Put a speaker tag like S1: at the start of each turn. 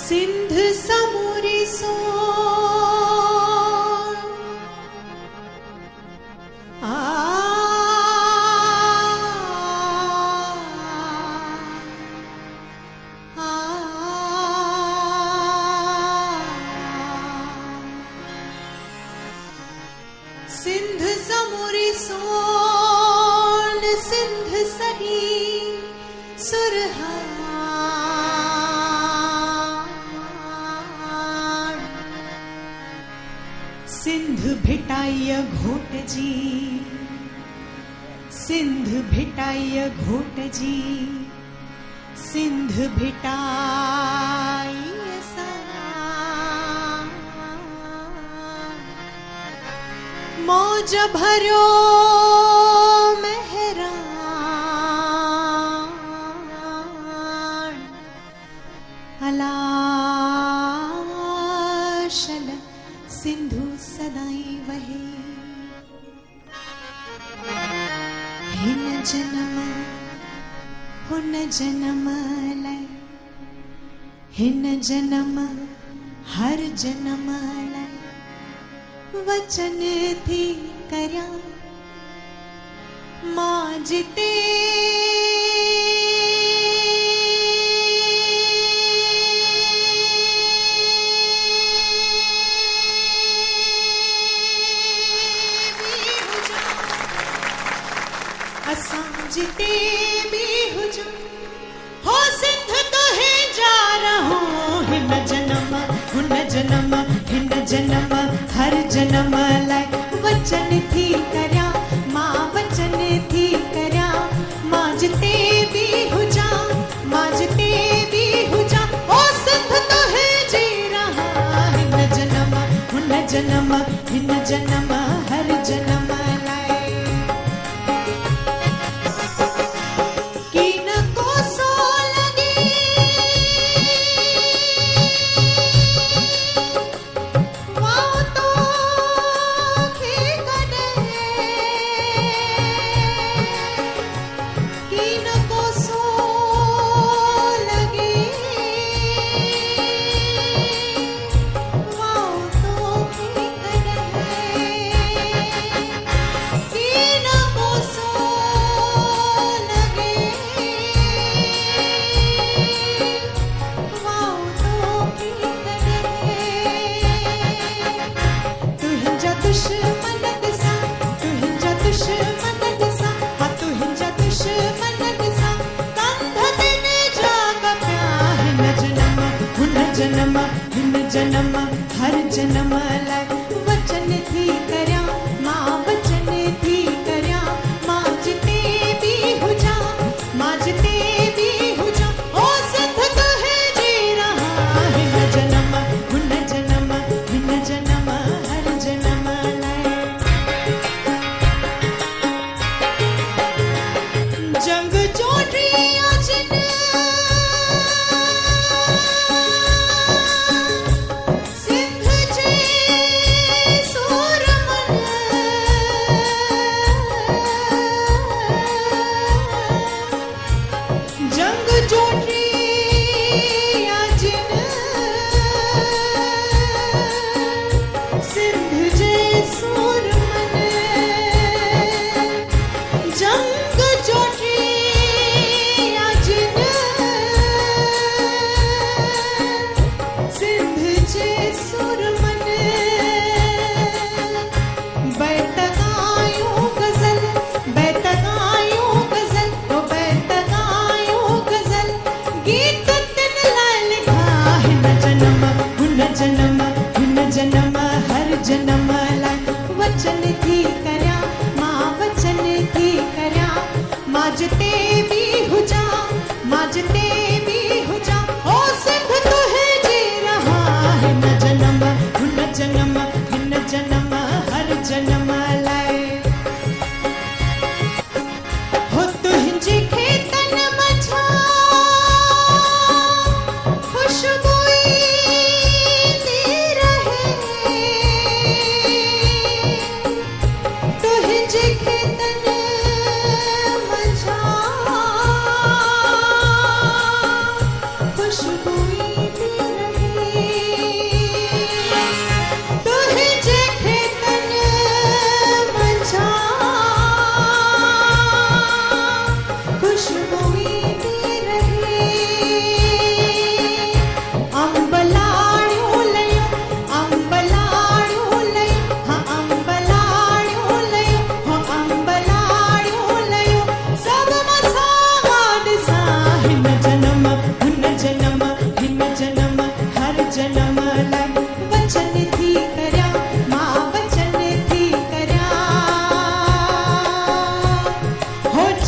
S1: सिंध समुरी सो सिंध समुरी सोन सिंध सही सुरहान सिंध भिटाय घोट जी सिंध भिटाय घोट जी सिंध भिटाय मौज भरो मेहरान अलाशल सिंधु सदाई वहे हिन जन्म हुन जन्म लय हिन जन्म हर जन्म लय वचन थी करया मां जिते असां जिते भी हुजूं हो सिंध तो है जा रहो हिन जन्म हुन जन्म हिन जन्म हर जन्म लाइ वचन थी करया मां वचन थी करया मां जिते भी हुजा मां जिते भी हुजा ओ सिंध तो है जी रहा हिन जन्म हुन जन्म हिन जन्म हर जन्म लाइ जन्म हिन जन्म हर जन्म लाइ वचन थी करया